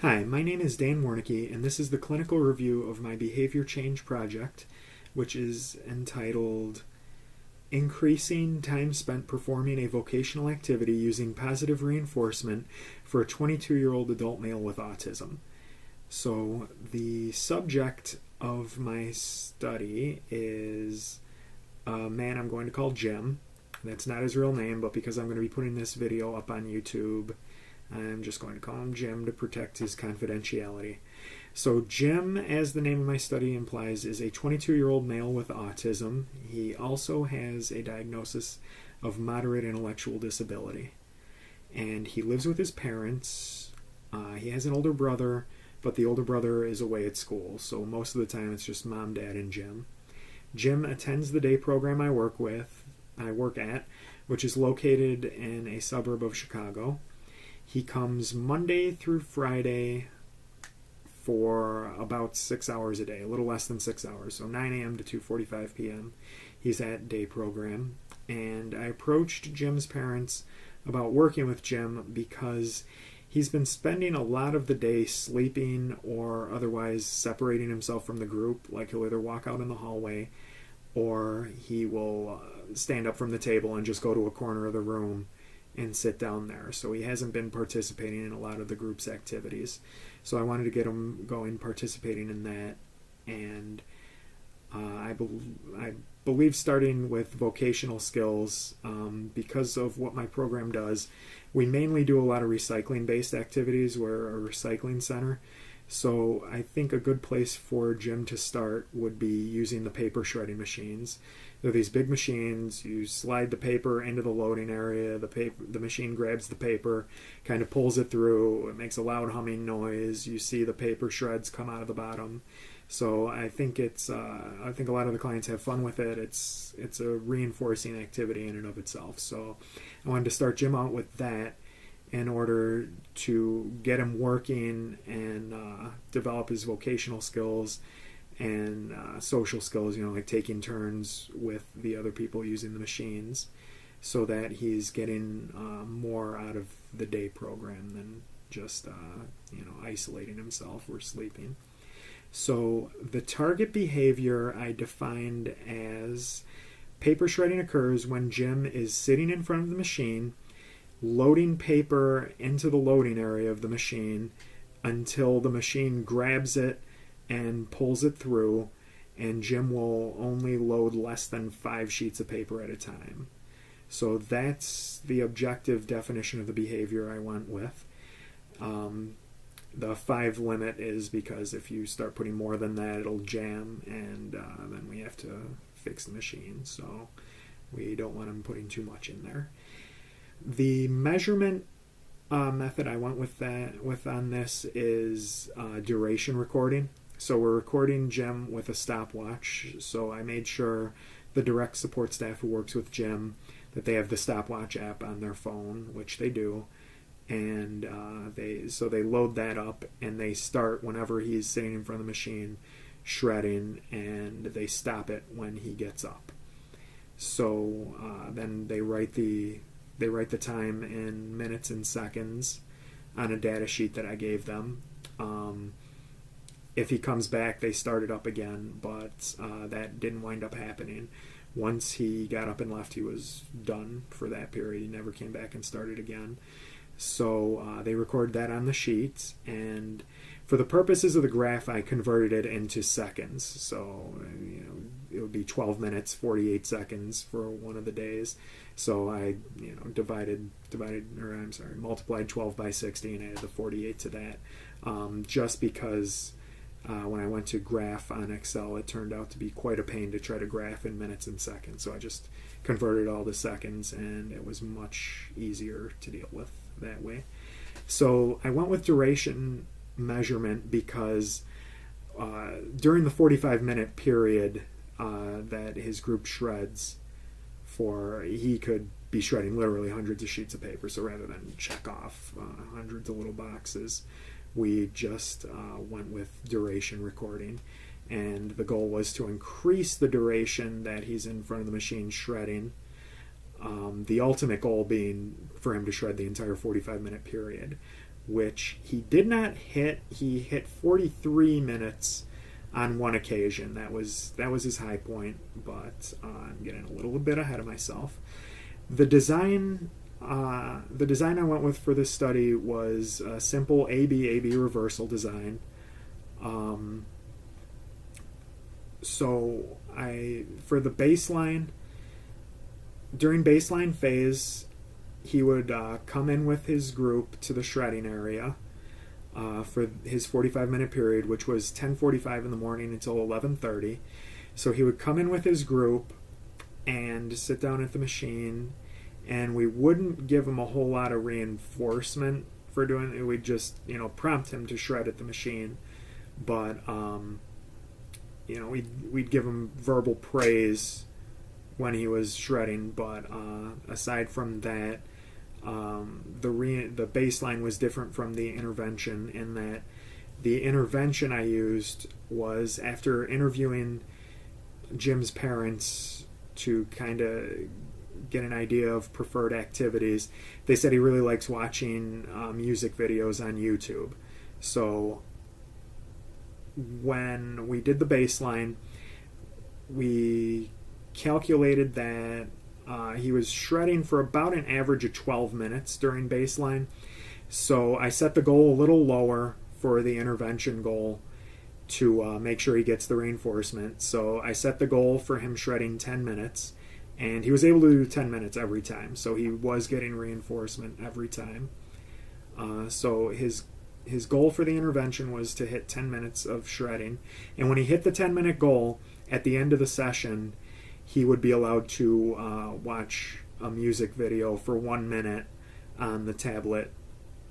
Hi, my name is Dan Warnicki, and this is the clinical review of my behavior change project, which is entitled Increasing Time Spent Performing a Vocational Activity Using Positive Reinforcement for a 22-year-old adult male with autism. So the subject of my study is a man I'm going to call Jim. That's not his real name, but because I'm going to be putting this video up on YouTube, I'm just going to call him Jim to protect his confidentiality. So Jim, as the name of my study implies, is a 22-year-old male with autism. He also has a diagnosis of moderate intellectual disability. And he lives with his parents. He has an older brother, but the older brother is away at school. So most of the time it's just mom, dad, and Jim. Jim attends the day program I work at, which is located in a suburb of Chicago. He comes Monday through Friday for about 6 hours a day, a little less than 6 hours, so 9 a.m. to 2:45 p.m. He's at day program. And I approached Jim's parents about working with Jim because he's been spending a lot of the day sleeping or otherwise separating himself from the group. Like he'll either walk out in the hallway or he will stand up from the table and just go to a corner of the room and sit down there. So he hasn't been participating in a lot of the group's activities. So I wanted to get him going participating in that. And I believe starting with vocational skills, because of what my program does, we mainly do a lot of recycling-based activities. We're a recycling center. So I think a good place for Jim to start would be using the paper shredding machines. They're these big machines. You slide the paper into the loading area. The machine grabs the paper, kind of pulls it through. It makes a loud humming noise. You see the paper shreds come out of the bottom. So I think I think a lot of the clients have fun with it. It's a reinforcing activity in and of itself. So I wanted to start Jim out with that in order to get him working and develop his vocational skills and social skills, like taking turns with the other people using the machines, so that he's getting more out of the day program than just isolating himself or sleeping. So the target behavior I defined as paper shredding occurs when Jim is sitting in front of the machine, loading paper into the loading area of the machine until the machine grabs it and pulls it through, and Jim will only load less than 5 sheets of paper at a time. So that's the objective definition of the behavior I went with. The 5 limit is because if you start putting more than that, it'll jam, and then we have to fix the machine. So we don't want him putting too much in there. The measurement method I went with on this is duration recording. So we're recording Jim with a stopwatch. So I made sure the direct support staff who works with Jim that they have the stopwatch app on their phone, which they do, and they load that up and they start whenever he's sitting in front of the machine shredding, and they stop it when he gets up. So then they write the time in minutes and seconds on a data sheet that I gave them. If he comes back, they start it up again, but that didn't wind up happening. Once he got up and left, he was done for that period. He never came back and started again. So they record that on the sheet, and for the purposes of the graph, I converted it into seconds. So it would be 12 minutes, 48 seconds for one of the days. So I multiplied 12 by 60 and added the 48 to that, just because when I went to graph on Excel, it turned out to be quite a pain to try to graph in minutes and seconds. So I just converted all the seconds, and it was much easier to deal with that way. So I went with duration measurement because during the 45-minute period that his group shreds for, he could be shredding literally hundreds of sheets of paper. So rather than check off hundreds of little boxes, we just went with duration recording. And the goal was to increase the duration that he's in front of the machine shredding The ultimate goal being for him to shred the entire 45-minute period. which he did not hit. He hit 43 minutes on one occasion. That was his high point, but I'm getting a little bit ahead of myself. The design I went with for this study was a simple AB reversal design. So for the baseline, during baseline phase, he would come in with his group to the shredding area for his 45-minute period, which was 10:45 in the morning until 11:30. So he would come in with his group and sit down at the machine, and we wouldn't give him a whole lot of reinforcement for doing it. We'd just, prompt him to shred at the machine, but we'd give him verbal praise when he was shredding. But aside from that, the baseline was different from the intervention in that the intervention I used was after interviewing Jim's parents to kind of get an idea of preferred activities. They said he really likes watching music videos on YouTube. So when we did the baseline, we calculated that he was shredding for about an average of 12 minutes during baseline. So I set the goal a little lower for the intervention goal to make sure he gets the reinforcement. So I set the goal for him shredding 10 minutes, and he was able to do 10 minutes every time. So he was getting reinforcement every time. So his goal for the intervention was to hit 10 minutes of shredding. And when he hit the 10-minute goal, at the end of the session, he would be allowed to watch a music video for 1 minute on the tablet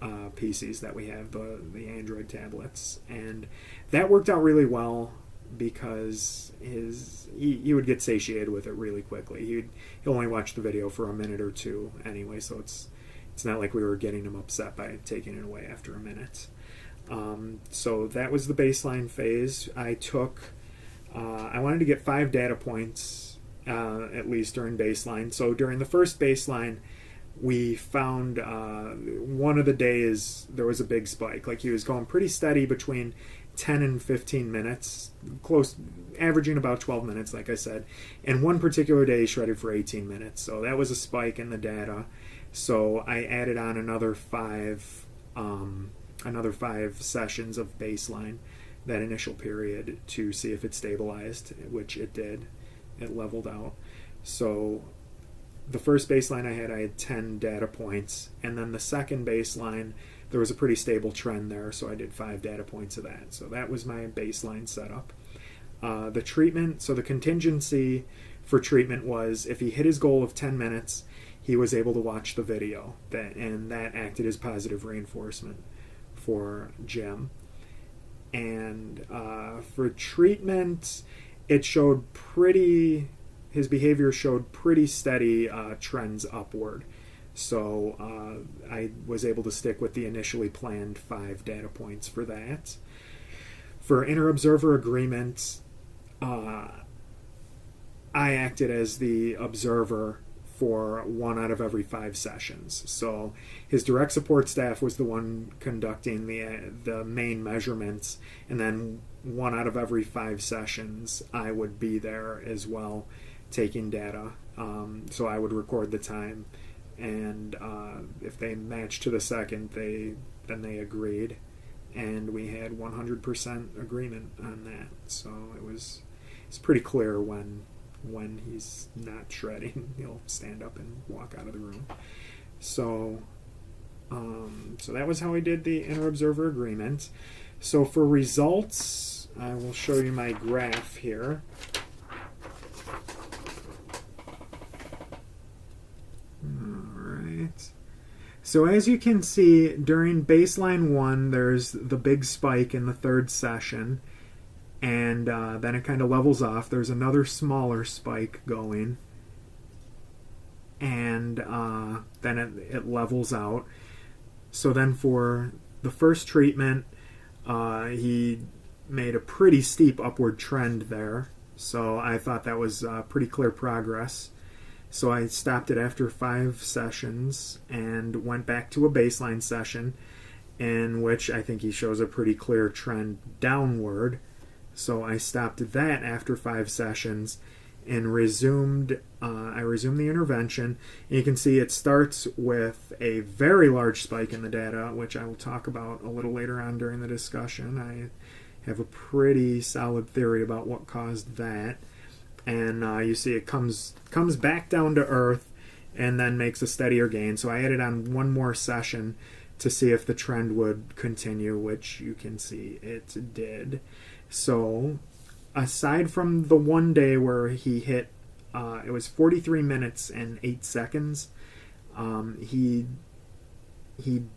PCs that we have, the Android tablets. And that worked out really well because he would get satiated with it really quickly. He'll only watch the video for a minute or two anyway, so it's not like we were getting him upset by taking it away after a minute. So that was the baseline phase. I wanted to get 5 data points at least during baseline. So during the first baseline, we found one of the days there was a big spike. Like he was going pretty steady between 10 and 15 minutes, close, averaging about 12 minutes, like I said. And one particular day he shredded for 18 minutes. So that was a spike in the data. So I added on another five sessions of baseline, that initial period, to see if it stabilized, which it did. It leveled out. So the first baseline I had 10 data points, and then the second baseline, there was a pretty stable trend there, so I did 5 data points of that. So that was my baseline setup. The treatment, so the contingency for treatment was if he hit his goal of 10 minutes, he was able to watch the video, and that acted as positive reinforcement for Jim. And for treatment, his behavior showed pretty steady trends upward. So I was able to stick with the initially planned 5 data points for that. For inter-observer agreement, I acted as the observer for 1 out of every 5 sessions. So his direct support staff was the one conducting the main measurements, and then 1 out of every 5 sessions I would be there as well, taking data. So I would record the time, and if they matched to the second, then they agreed, and we had 100% agreement on that. So it's pretty clear when he's not shredding. He'll stand up and walk out of the room. So that was how I did the inter-observer agreement. So for results, I will show you my graph here. Alright. So as you can see, during baseline 1, there's the big spike in the 3rd session. And then it kind of levels off. There's another smaller spike going, and then it levels out. So then for the first treatment, he made a pretty steep upward trend there. So I thought that was pretty clear progress. So I stopped it after 5 sessions and went back to a baseline session. in which I think he shows a pretty clear trend downward. So I stopped that after 5 sessions and resumed. I resumed the intervention. And you can see it starts with a very large spike in the data, which I will talk about a little later on during the discussion. I have a pretty solid theory about what caused that. And you see it comes back down to earth and then makes a steadier gain. So I added on one more session to see if the trend would continue, which you can see it did. So aside from the one day where he hit, it was 43 minutes and 8 seconds, he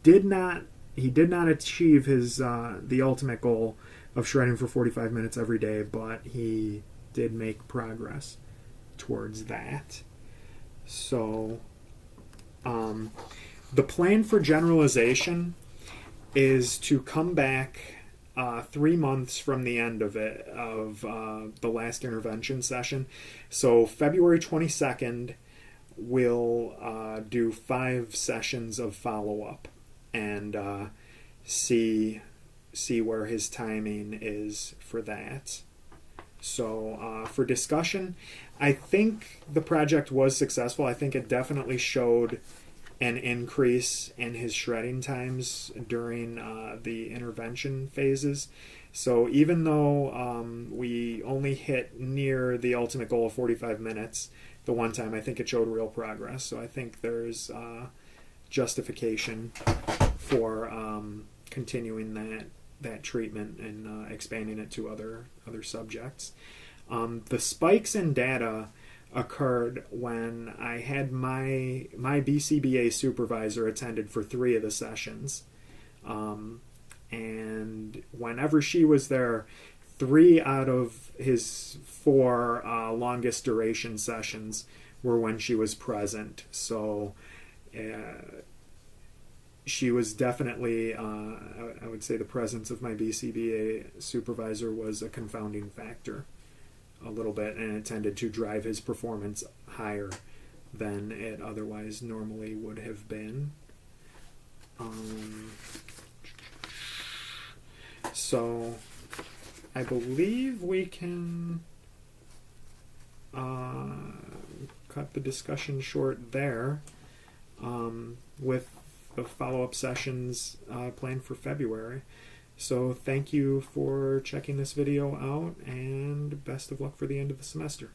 did not achieve his the ultimate goal of shredding for 45 minutes every day, but he did make progress towards that. So the plan for generalization is to come back 3 months from the end of the last intervention session. So February 22nd, we'll do 5 sessions of follow-up and see where his timing is for that. So for discussion, I think the project was successful. I think it definitely showed an increase in his shredding times during the intervention phases. So even though we only hit near the ultimate goal of 45 minutes the one time, I think it showed real progress. So I think there's justification for continuing that treatment and expanding it to other subjects. The spikes in data occurred when I had my BCBA supervisor attended for 3 of the sessions. And whenever she was there, 3 out of his 4 longest duration sessions were when she was present. So she was definitely, I would say the presence of my BCBA supervisor was a confounding factor a little bit, and it tended to drive his performance higher than it otherwise normally would have been. So I believe we can cut the discussion short there with the follow-up sessions planned for February. So thank you for checking this video out, and best of luck for the end of the semester.